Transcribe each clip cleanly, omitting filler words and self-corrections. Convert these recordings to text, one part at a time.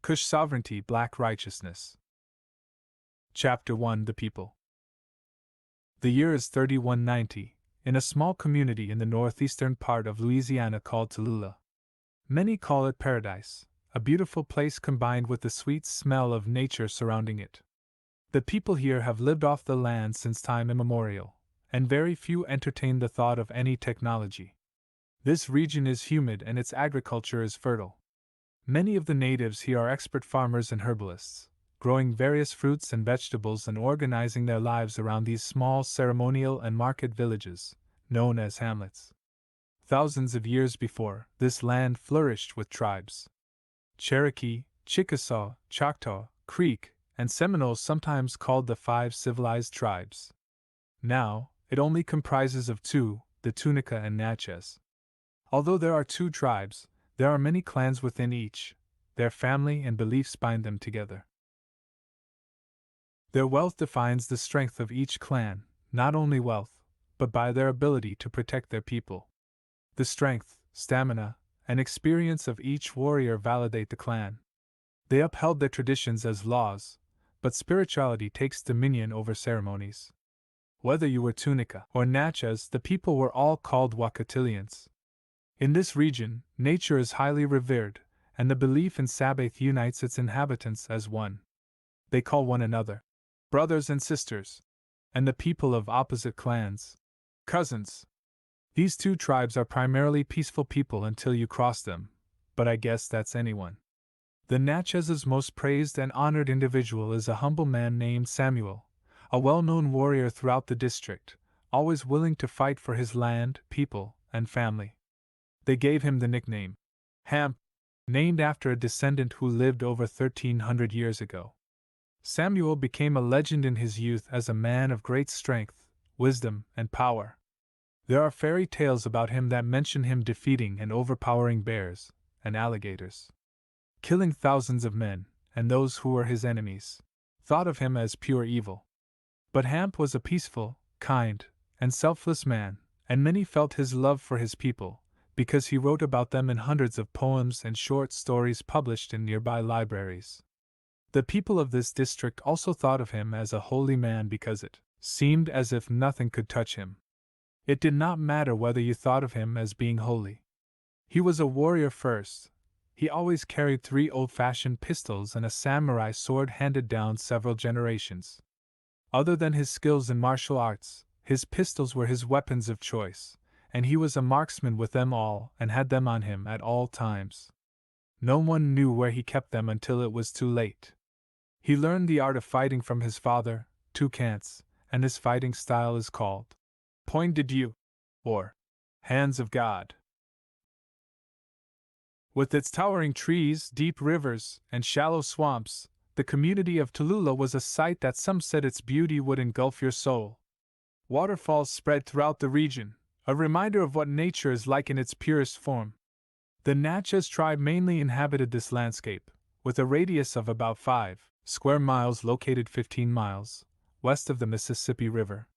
Cush Sovereignty, Black Righteousness. Chapter 1: The People. The year is 3190, in a small community in the northeastern part of Louisiana called Tallulah. Many call it paradise, a beautiful place combined with the sweet smell of nature surrounding it. The people here have lived off the land since time immemorial, and very few entertain the thought of any technology. This region is humid and its agriculture is fertile. Many of the natives here are expert farmers and herbalists, growing various fruits and vegetables and organizing their lives around these small ceremonial and market villages, known as hamlets. Thousands of years before, this land flourished with tribes. Cherokee, Chickasaw, Choctaw, Creek, and Seminoles, sometimes called the 5 civilized tribes. Now, it only comprises of 2, the Tunica and Natchez. Although there are 2 tribes, there are many clans within each. Their family and beliefs bind them together. Their wealth defines the strength of each clan, not only wealth, but by their ability to protect their people. The strength, stamina, and experience of each warrior validate the clan. They upheld their traditions as laws, but spirituality takes dominion over ceremonies. Whether you were Tunica or Natchez, the people were all called Wakatilians. In this region, nature is highly revered, and the belief in Sabbath unites its inhabitants as one. They call one another brothers and sisters, and the people of opposite clans cousins. These 2 tribes are primarily peaceful people until you cross them, but I guess that's anyone. The Natchez's most praised and honored individual is a humble man named Samuel, a well-known warrior throughout the district, always willing to fight for his land, people, and family. They gave him the nickname Hamp, named after a descendant who lived over 1300 years ago. Samuel became a legend in his youth as a man of great strength, wisdom, and power. There are fairy tales about him that mention him defeating and overpowering bears and alligators, killing thousands of men, and those who were his enemies thought of him as pure evil. But Hamp was a peaceful, kind, and selfless man, and many felt his love for his people, because he wrote about them in hundreds of poems and short stories published in nearby libraries. The people of this district also thought of him as a holy man because it seemed as if nothing could touch him. It did not matter whether you thought of him as being holy. He was a warrior first. He always carried 3 old-fashioned pistols and a samurai sword handed down several generations. Other than his skills in martial arts, his pistols were his weapons of choice, and he was a marksman with them all and had them on him at all times. No one knew where he kept them until it was too late. He learned the art of fighting from his father, Toucance, and his fighting style is called Poing de Dieu, or Hands of God. With its towering trees, deep rivers, and shallow swamps, the community of Tallulah was a sight that some said its beauty would engulf your soul. Waterfalls spread throughout the region, a reminder of what nature is like in its purest form. The Natchez tribe mainly inhabited this landscape, with a radius of about 5 square miles located 15 miles west of the Mississippi River.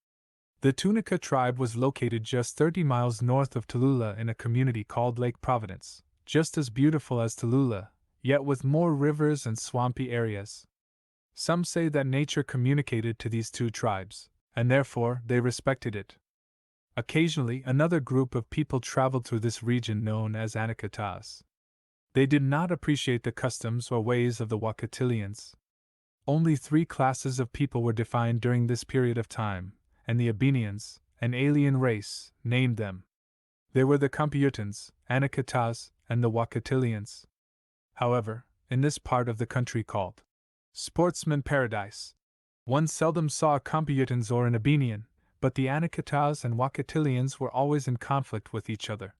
The Tunica tribe was located just 30 miles north of Tallulah in a community called Lake Providence, just as beautiful as Tallulah, yet with more rivers and swampy areas. Some say that nature communicated to these 2 tribes, and therefore they respected it. Occasionally, another group of people traveled through this region known as Anacatas. They did not appreciate the customs or ways of the Wakatilians. Only 3 classes of people were defined during this period of time, and the Abenians, an alien race, named them. They were the Computans, Anacatas, and the Wakatilians. However, in this part of the country called Sportsman Paradise, one seldom saw a Computans or an Abenian, but the Anacatas and Wakatilians were always in conflict with each other.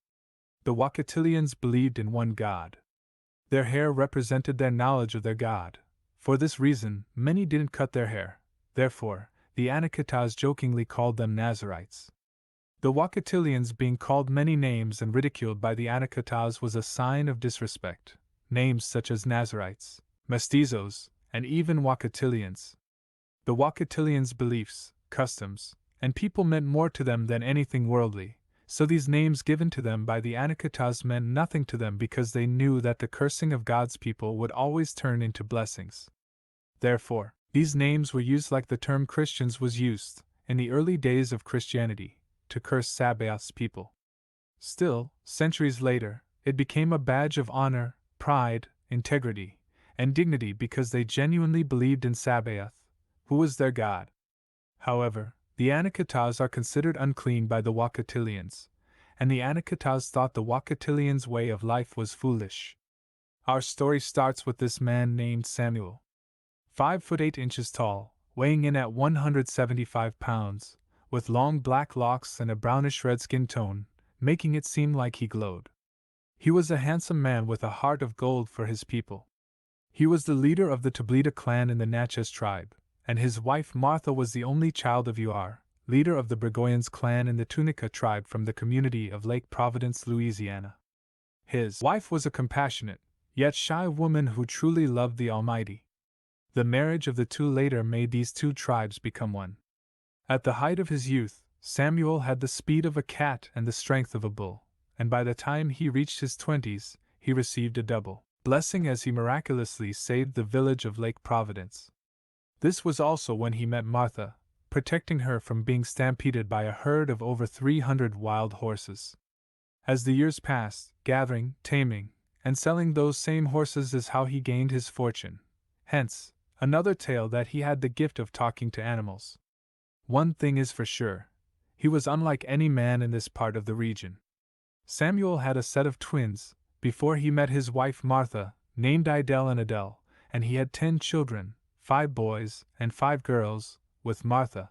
The Wakatilians believed in one god. Their hair represented their knowledge of their god. For this reason, many didn't cut their hair. Therefore, the Anacatas jokingly called them Nazarites. The Wakatilians being called many names and ridiculed by the Anacatas was a sign of disrespect. Names such as Nazarites, Mestizos, and even Wakatilians. The Wakatilians' beliefs, customs, and people meant more to them than anything worldly, So these names given to them by the Anakitas meant nothing to them because they knew that the cursing of God's people would always turn into blessings. Therefore, these names were used like the term Christians was used, in the early days of Christianity, to curse Sabaoth's people. Still, centuries later, it became a badge of honor, pride, integrity, and dignity because they genuinely believed in Sabaoth, who was their god. However, the Anakitas are considered unclean by the Wakatilians, and the Anakitas thought the Wakatilians' way of life was foolish. Our story starts with this man named Samuel. 5 foot 8 inches tall, weighing in at 175 pounds, with long black locks and a brownish red skin tone, making it seem like he glowed. He was a handsome man with a heart of gold for his people. He was the leader of the Tablita clan in the Natchez tribe, and his wife Martha was the only child of Uar, leader of the Burgoyans clan in the Tunica tribe from the community of Lake Providence, Louisiana. His wife was a compassionate, yet shy woman who truly loved the Almighty. The marriage of the two later made these two tribes become one. At the height of his youth, Samuel had the speed of a cat and the strength of a bull, and by the time he reached his 20s, he received a double blessing as he miraculously saved the village of Lake Providence. This was also when he met Martha, protecting her from being stampeded by a herd of over 300 wild horses. As the years passed, gathering, taming, and selling those same horses is how he gained his fortune. Hence, another tale that he had the gift of talking to animals. One thing is for sure, he was unlike any man in this part of the region. Samuel had a set of twins, before he met his wife Martha, named Idel and Adele, and he had 10 children, 5 boys and 5 girls, with Martha.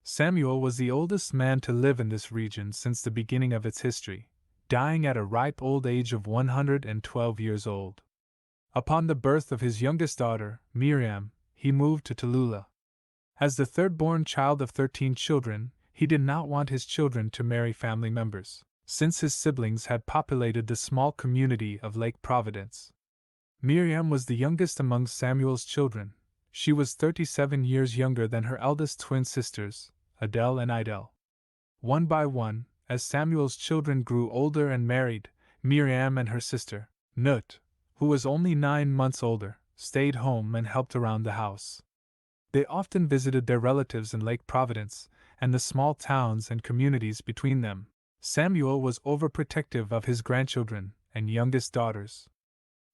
Samuel was the oldest man to live in this region since the beginning of its history, dying at a ripe old age of 112 years old. Upon the birth of his youngest daughter, Miriam, he moved to Tallulah. As the third-born child of 13 children, he did not want his children to marry family members, since his siblings had populated the small community of Lake Providence. Miriam was the youngest among Samuel's children. She was 37 years younger than her eldest twin sisters, Adele and Idel. One by one, as Samuel's children grew older and married, Miriam and her sister, Nut, who was only 9 months older, stayed home and helped around the house. They often visited their relatives in Lake Providence and the small towns and communities between them. Samuel was overprotective of his grandchildren and youngest daughters.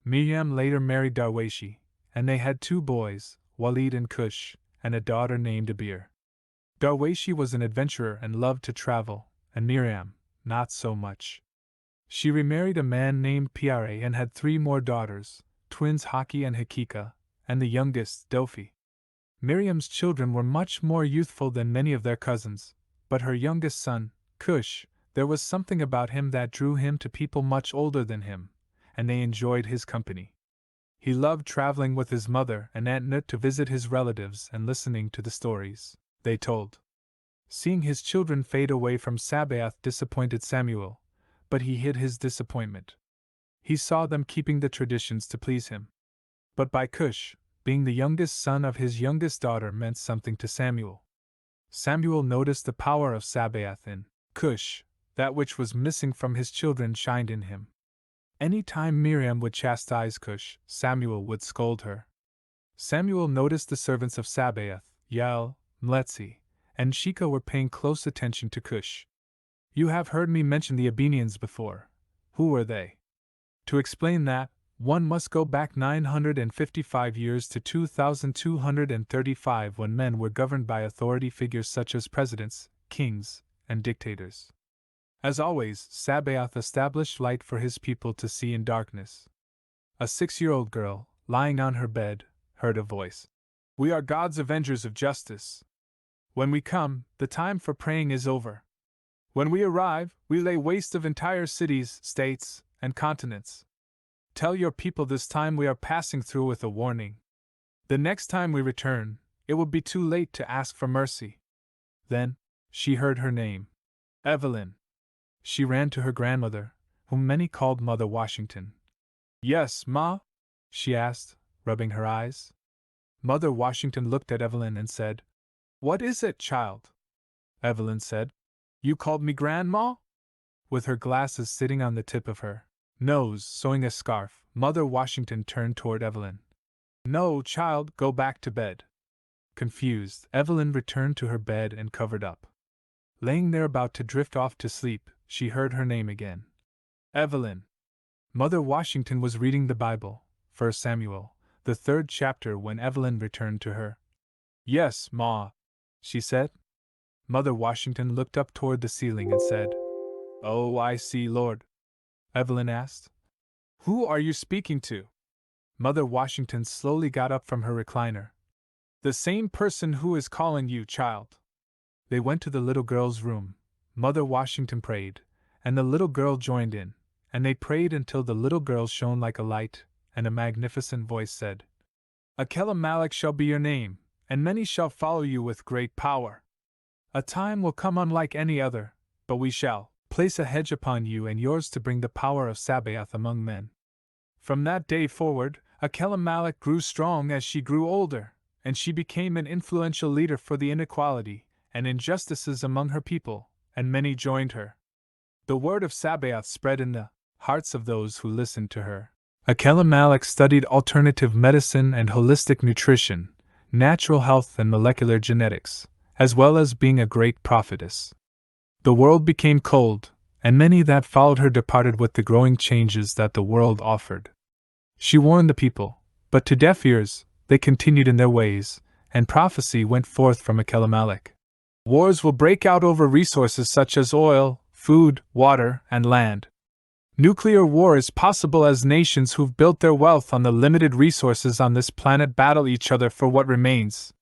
Miriam later married Darwashi, and they had 2 boys, Walid and Cush, and a daughter named Abir. Darwashi was an adventurer and loved to travel, and Miriam, not so much. She remarried a man named Piare and had 3 more daughters, twins Haki and Hakika, and the youngest, Dofi. Miriam's children were much more youthful than many of their cousins, but her youngest son, Cush, there was something about him that drew him to people much older than him, and they enjoyed his company. He loved traveling with his mother and Aunt Nut to visit his relatives and listening to the stories they told. Seeing his children fade away from Sabaoth disappointed Samuel, but he hid his disappointment. He saw them keeping the traditions to please him. But by Cush, being the youngest son of his youngest daughter meant something to Samuel. Samuel noticed the power of Sabaoth in Cush, that which was missing from his children shined in him. Any time Miriam would chastise Cush, Samuel would scold her. Samuel noticed the servants of Sabaoth, Yael, Mletzi, and Shika were paying close attention to Cush. You have heard me mention the Abenians before. Who were they? To explain that, one must go back 955 years to 2235 when men were governed by authority figures such as presidents, kings, and dictators. As always, Sabaoth established light for his people to see in darkness. A 6-year-old girl, lying on her bed, heard a voice. We are God's avengers of justice. When we come, the time for praying is over. When we arrive, we lay waste of entire cities, states, and continents. Tell your people this time we are passing through with a warning. The next time we return, it will be too late to ask for mercy. Then, she heard her name. Evelyn. She ran to her grandmother, whom many called Mother Washington. Yes, Ma? She asked, rubbing her eyes. Mother Washington looked at Evelyn and said, What is it, child? Evelyn said, You called me Grandma? With her glasses sitting on the tip of her nose, sewing a scarf, Mother Washington turned toward Evelyn. "No, child, go back to bed." Confused, Evelyn returned to her bed and covered up. Laying there about to drift off to sleep, she heard her name again. "Evelyn." Mother Washington was reading the Bible, 1 Samuel, the 3rd chapter, when Evelyn returned to her. "Yes, Ma," she said. Mother Washington looked up toward the ceiling and said, "Oh, I see, Lord." Evelyn asked, "Who are you speaking to?" Mother Washington slowly got up from her recliner. "The same person who is calling you, child." They went to the little girl's room. Mother Washington prayed, and the little girl joined in, and they prayed until the little girl shone like a light, and a magnificent voice said, "Achelamalik shall be your name, and many shall follow you with great power. A time will come unlike any other, but we shall place a hedge upon you and yours to bring the power of Sabaoth among men." From that day forward, Achelamalik grew strong as she grew older, and she became an influential leader for the inequality and injustices among her people, and many joined her. The word of Sabaoth spread in the hearts of those who listened to her. Achelamalik studied alternative medicine and holistic nutrition, natural health and molecular genetics, as well as being a great prophetess. The world became cold, and many that followed her departed with the growing changes that the world offered. She warned the people, but to deaf ears, they continued in their ways, and prophecy went forth from Achelamalik. Wars will break out over resources such as oil, food, water, and land. Nuclear war is possible as nations who've built their wealth on the limited resources on this planet battle each other for what remains.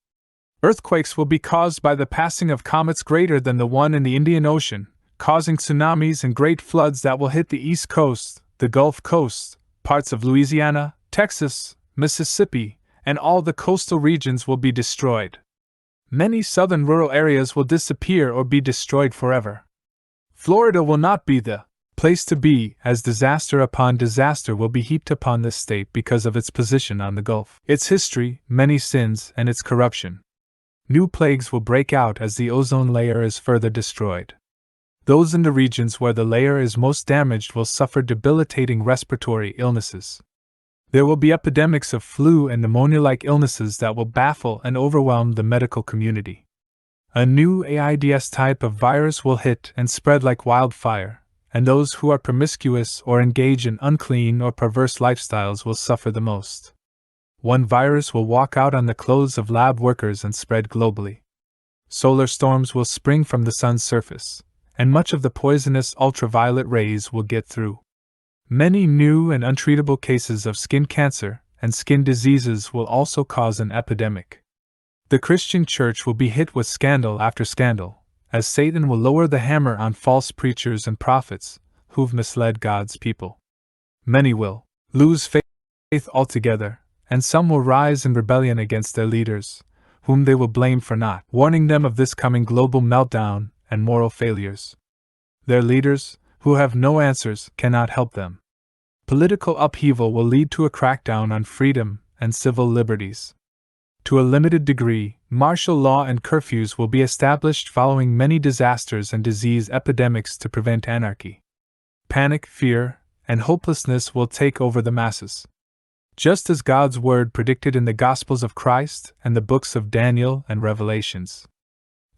Earthquakes will be caused by the passing of comets greater than the one in the Indian Ocean, causing tsunamis and great floods that will hit the East Coast, the Gulf Coast, parts of Louisiana, Texas, Mississippi, and all the coastal regions will be destroyed. Many southern rural areas will disappear or be destroyed forever. Florida will not be the place to be, as disaster upon disaster will be heaped upon this state because of its position on the Gulf, its history, many sins, and its corruption. New plagues will break out as the ozone layer is further destroyed. Those in the regions where the layer is most damaged will suffer debilitating respiratory illnesses. There will be epidemics of flu and pneumonia-like illnesses that will baffle and overwhelm the medical community. A new AIDS type of virus will hit and spread like wildfire, and those who are promiscuous or engage in unclean or perverse lifestyles will suffer the most. One virus will walk out on the clothes of lab workers and spread globally. Solar storms will spring from the sun's surface, and much of the poisonous ultraviolet rays will get through. Many new and untreatable cases of skin cancer and skin diseases will also cause an epidemic. The Christian church will be hit with scandal after scandal, as Satan will lower the hammer on false preachers and prophets who've misled God's people. Many will lose faith altogether, and some will rise in rebellion against their leaders, whom they will blame for not warning them of this coming global meltdown and moral failures. Their leaders, who have no answers, cannot help them. Political upheaval will lead to a crackdown on freedom and civil liberties. To a limited degree, martial law and curfews will be established following many disasters and disease epidemics to prevent anarchy. Panic, fear, and hopelessness will take over the masses. Just as God's word predicted in the Gospels of Christ and the books of Daniel and Revelations.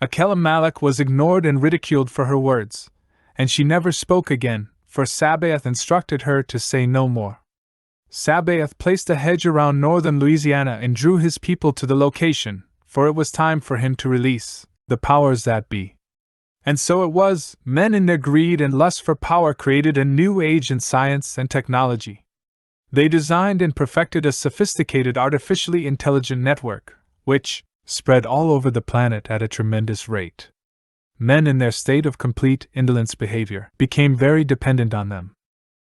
Achelamalik was ignored and ridiculed for her words, and she never spoke again, for Sabaoth instructed her to say no more. Sabaoth placed a hedge around northern Louisiana and drew his people to the location, for it was time for him to release the powers that be. And so it was, men in their greed and lust for power created a new age in science and technology. They designed and perfected a sophisticated artificially intelligent network, which spread all over the planet at a tremendous rate. Men in their state of complete indolence behavior became very dependent on them.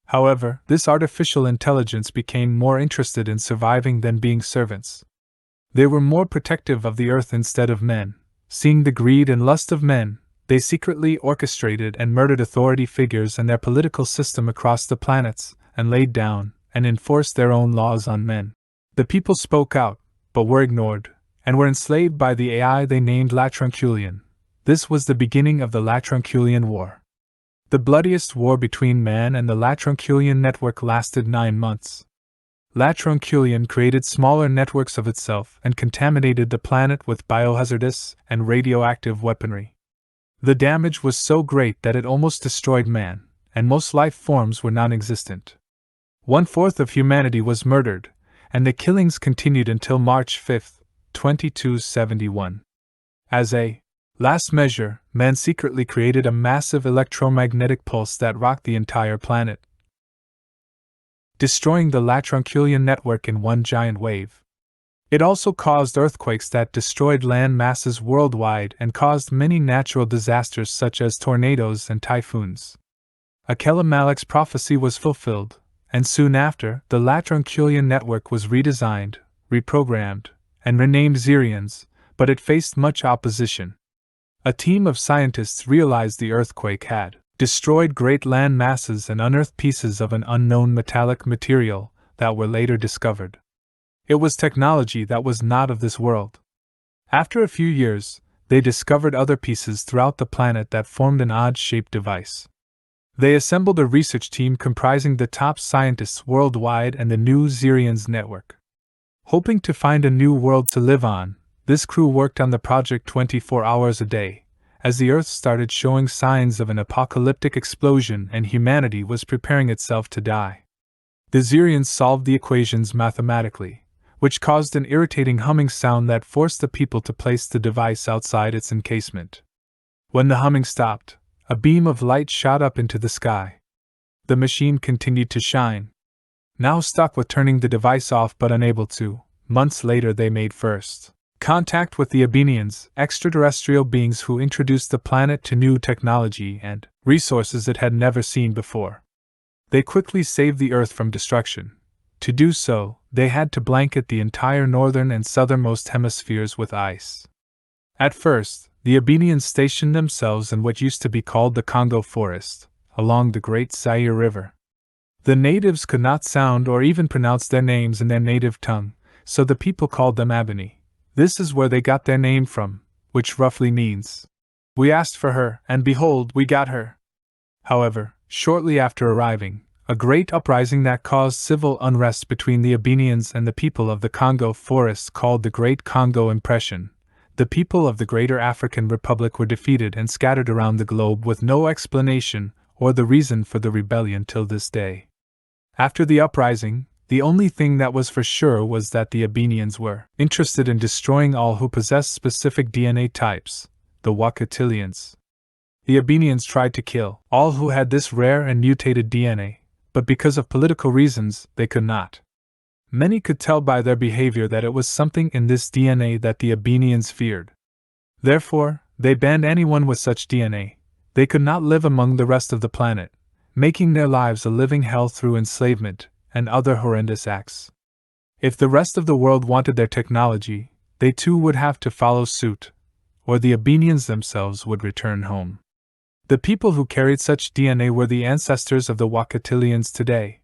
However, this artificial intelligence became more interested in surviving than being servants. They were more protective of the earth instead of men. Seeing the greed and lust of men, they secretly orchestrated and murdered authority figures and their political system across the planets, and laid down and enforced their own laws on men. The people spoke out, but were ignored, and were enslaved by the AI they named Latranculian. This was the beginning of the Latranculian War. The bloodiest war between man and the Latronculian network lasted 9 months. Latronculian created smaller networks of itself and contaminated the planet with biohazardous and radioactive weaponry. The damage was so great that it almost destroyed man, and most life forms were non-existent. 1/4 of humanity was murdered, and the killings continued until March 5, 2271. As a last measure, man secretly created a massive electromagnetic pulse that rocked the entire planet, destroying the Latronculian network in one giant wave. It also caused earthquakes that destroyed land masses worldwide and caused many natural disasters such as tornadoes and typhoons. Akela-Malik's prophecy was fulfilled, and soon after, the Latronculian network was redesigned, reprogrammed, and renamed Xerians, but it faced much opposition. A team of scientists realized the earthquake had destroyed great land masses and unearthed pieces of an unknown metallic material that were later discovered. It was technology that was not of this world. After a few years, they discovered other pieces throughout the planet that formed an odd-shaped device. They assembled a research team comprising the top scientists worldwide and the new Xerians network. Hoping to find a new world to live on, this crew worked on the project 24 hours a day, as the Earth started showing signs of an apocalyptic explosion and humanity was preparing itself to die. The Xerians solved the equations mathematically, which caused an irritating humming sound that forced the people to place the device outside its encasement. When the humming stopped, a beam of light shot up into the sky. The machine continued to shine. Now stuck with turning the device off but unable to, months later they made first contact with the Abenians, extraterrestrial beings who introduced the planet to new technology and resources it had never seen before. They quickly saved the Earth from destruction. To do so, they had to blanket the entire northern and southernmost hemispheres with ice. At first, the Abenians stationed themselves in what used to be called the Congo Forest, along the Great Zaire River. The natives could not sound or even pronounce their names in their native tongue, so the people called them Abeni. This is where they got their name from, which roughly means, "We asked for her, and behold, we got her." However, shortly after arriving, a great uprising that caused civil unrest between the Abenians and the people of the Congo Forest called the Great Congo Impression. The people of the Greater African Republic were defeated and scattered around the globe with no explanation or the reason for the rebellion till this day. After the uprising, the only thing that was for sure was that the Abenians were interested in destroying all who possessed specific DNA types, the Wakatilians. The Abenians tried to kill all who had this rare and mutated DNA, but because of political reasons, they could not. Many could tell by their behavior that it was something in this DNA that the Abenians feared. Therefore, they banned anyone with such DNA. They could not live among the rest of the planet, making their lives a living hell through enslavement and other horrendous acts. If the rest of the world wanted their technology, they too would have to follow suit, or the Abenians themselves would return home. The people who carried such DNA were the ancestors of the Wakatilians today.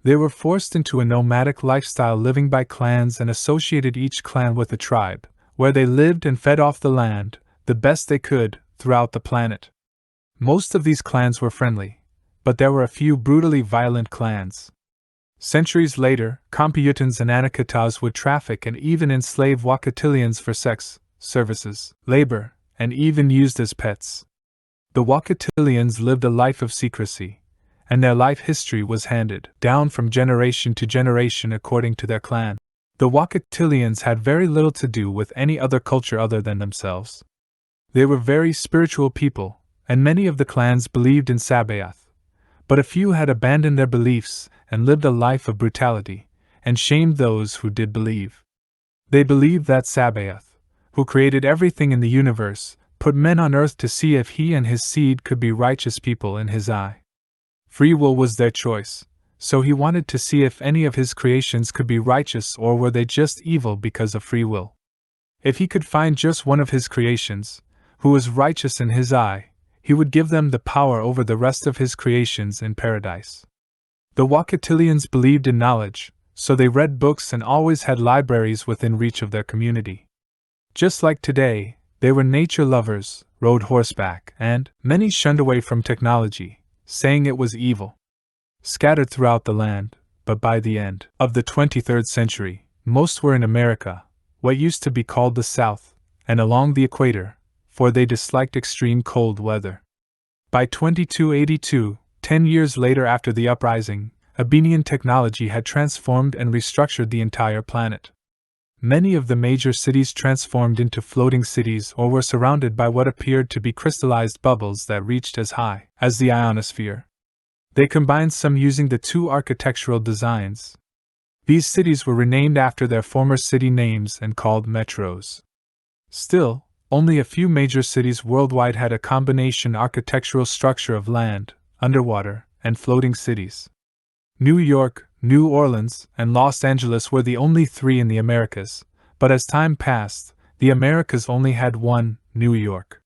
They were forced into a nomadic lifestyle living by clans and associated each clan with a tribe, where they lived and fed off the land, the best they could, throughout the planet. Most of these clans were friendly, but there were a few brutally violent clans. Centuries later, Computans and Anakitas would traffic and even enslave Wakatilians for sex, services, labor, and even used as pets. The Wakatilians lived a life of secrecy, and their life history was handed down from generation to generation according to their clan. The Wakatilians had very little to do with any other culture other than themselves. They were very spiritual people, and many of the clans believed in Sabaoth, but a few had abandoned their beliefs and lived a life of brutality, and shamed those who did believe. They believed that Sabaoth, who created everything in the universe, put men on earth to see if he and his seed could be righteous people in his eye. Free will was their choice, so he wanted to see if any of his creations could be righteous or were they just evil because of free will. If he could find just one of his creations, who was righteous in his eye, he would give them the power over the rest of his creations in paradise. The Wakatilians believed in knowledge, so they read books and always had libraries within reach of their community. Just like today, they were nature lovers, rode horseback, and many shunned away from technology, saying it was evil. Scattered throughout the land, but by the end of the 23rd century, most were in America, what used to be called the South, and along the equator, for they disliked extreme cold weather. By 2282, 10 years later after the uprising, Abenian technology had transformed and restructured the entire planet. Many of the major cities transformed into floating cities or were surrounded by what appeared to be crystallized bubbles that reached as high as the ionosphere. They combined some using the two architectural designs. These cities were renamed after their former city names and called metros. Still, only a few major cities worldwide had a combination architectural structure of land, underwater, and floating cities. New York, New Orleans, and Los Angeles were the only three in the Americas, but as time passed, the Americas only had one, New York.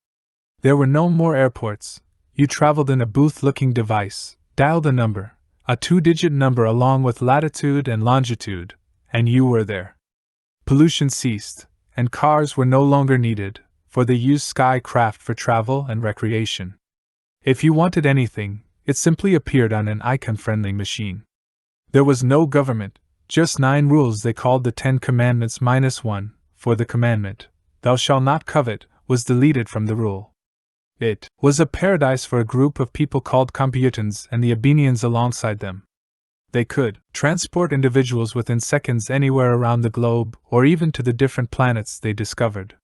There were no more airports. You traveled in a booth-looking device, dialed a number, a two-digit number along with latitude and longitude, and you were there. Pollution ceased, and cars were no longer needed, for they used sky craft for travel and recreation. If you wanted anything, it simply appeared on an icon-friendly machine. There was no government, just 9 rules they called the 10 Commandments -1, for the commandment, "Thou shalt not covet," was deleted from the rule. It was a paradise for a group of people called Computans and the Abenians alongside them. They could transport individuals within seconds anywhere around the globe or even to the different planets they discovered.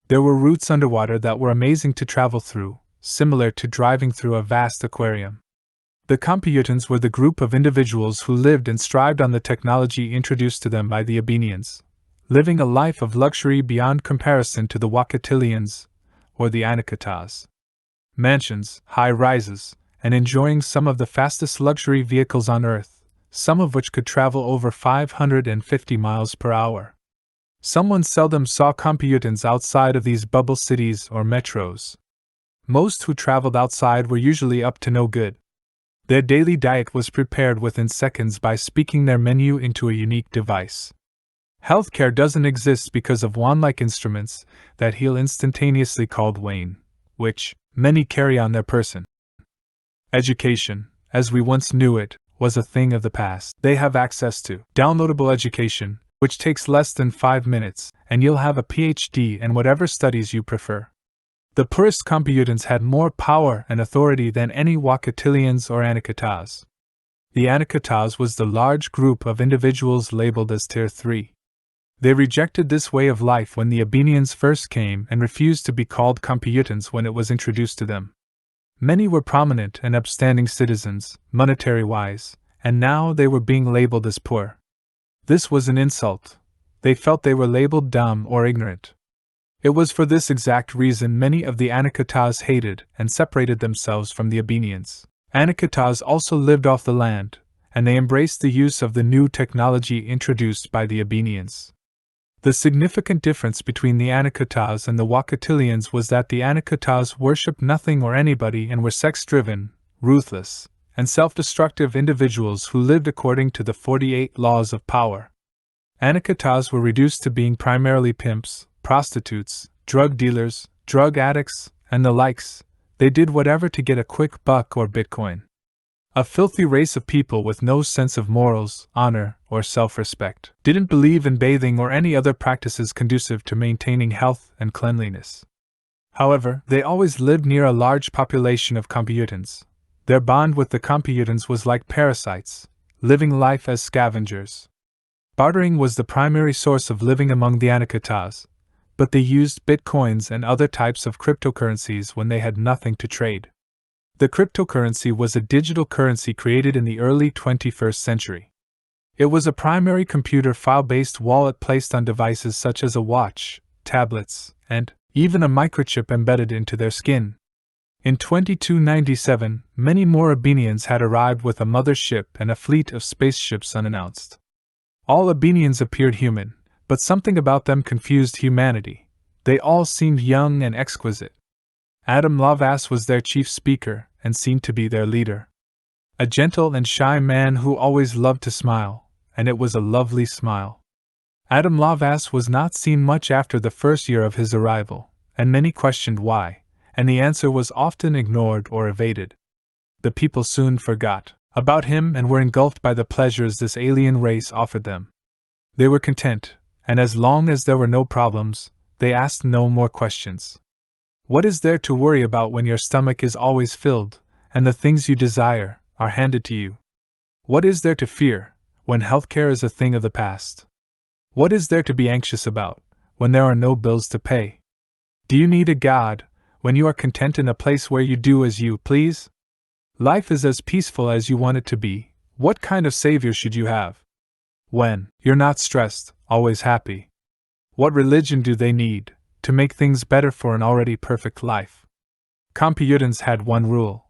There were routes underwater that were amazing to travel through, similar to driving through a vast aquarium. The Computans were the group of individuals who lived and strived on the technology introduced to them by the Abenians, living a life of luxury beyond comparison to the Wakatilians or the Anacatas. Mansions, high-rises, and enjoying some of the fastest luxury vehicles on Earth, some of which could travel over 550 miles per hour. Someone seldom saw Computans outside of these bubble cities or metros. Most who traveled outside were usually up to no good. Their daily diet was prepared within seconds by speaking their menu into a unique device. Healthcare doesn't exist because of wand-like instruments that heal instantaneously called Wayne, which many carry on their person. Education, as we once knew it, was a thing of the past. They have access to downloadable education, which takes less than 5 minutes, and you'll have a PhD in whatever studies you prefer. The poorest Computans had more power and authority than any Wakatilians or Anacatas. The Anacatas was the large group of individuals labeled as Tier 3. They rejected this way of life when the Abenians first came and refused to be called Computans when it was introduced to them. Many were prominent and upstanding citizens, monetary-wise, and now they were being labeled as poor. This was an insult. They felt they were labeled dumb or ignorant. It was for this exact reason many of the Anacatas hated and separated themselves from the Abenians. Anacatas also lived off the land, and they embraced the use of the new technology introduced by the Abenians. The significant difference between the Anacatas and the Wakatilians was that the Anacatas worshipped nothing or anybody and were sex-driven, ruthless, and self-destructive individuals who lived according to the 48 laws of power. Anacatas were reduced to being primarily pimps, prostitutes, drug dealers, drug addicts, and the likes. They did whatever to get a quick buck or Bitcoin. A filthy race of people with no sense of morals, honor, or self-respect. Didn't believe in bathing or any other practices conducive to maintaining health and cleanliness. However, they always lived near a large population of Computans. Their bond with the Computans was like parasites, living life as scavengers. Bartering was the primary source of living among the Anacatas, but they used bitcoins and other types of cryptocurrencies when they had nothing to trade. The cryptocurrency was a digital currency created in the early 21st century. It was a primary computer file-based wallet placed on devices such as a watch, tablets, and even a microchip embedded into their skin. In 2297, many more Abenians had arrived with a mother ship and a fleet of spaceships unannounced. All Abenians appeared human, but something about them confused humanity. They all seemed young and exquisite. Adam Lavas was their chief speaker and seemed to be their leader. A gentle and shy man who always loved to smile, and it was a lovely smile. Adam Lavas was not seen much after the first year of his arrival, and many questioned why, and the answer was often ignored or evaded. The people soon forgot about him and were engulfed by the pleasures this alien race offered them. They were content, and as long as there were no problems, they asked no more questions. What is there to worry about when your stomach is always filled, and the things you desire are handed to you? What is there to fear, when healthcare is a thing of the past? What is there to be anxious about, when there are no bills to pay? Do you need a God, when you are content in a place where you do as you please? Life is as peaceful as you want it to be. What kind of savior should you have? When you're not stressed, always happy. What religion do they need to make things better for an already perfect life? Computans had one rule: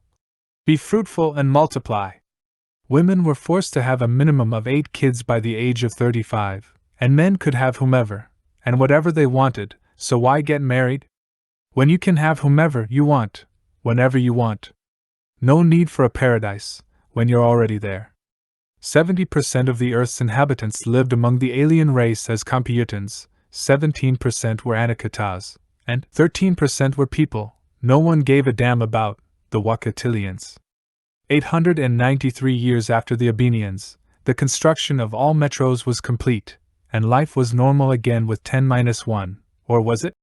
be fruitful and multiply. Women were forced to have a minimum of 8 kids by the age of 35, and men could have whomever and whatever they wanted, so why get married? When you can have whomever you want, whenever you want. No need for a paradise, when you're already there. 70% of the Earth's inhabitants lived among the alien race as Computans, 17% were Anakitas, and 13% were people. No one gave a damn about the Wakatilians. 893 years after the Abenians, the construction of all metros was complete, and life was normal again with 10-1, or was it?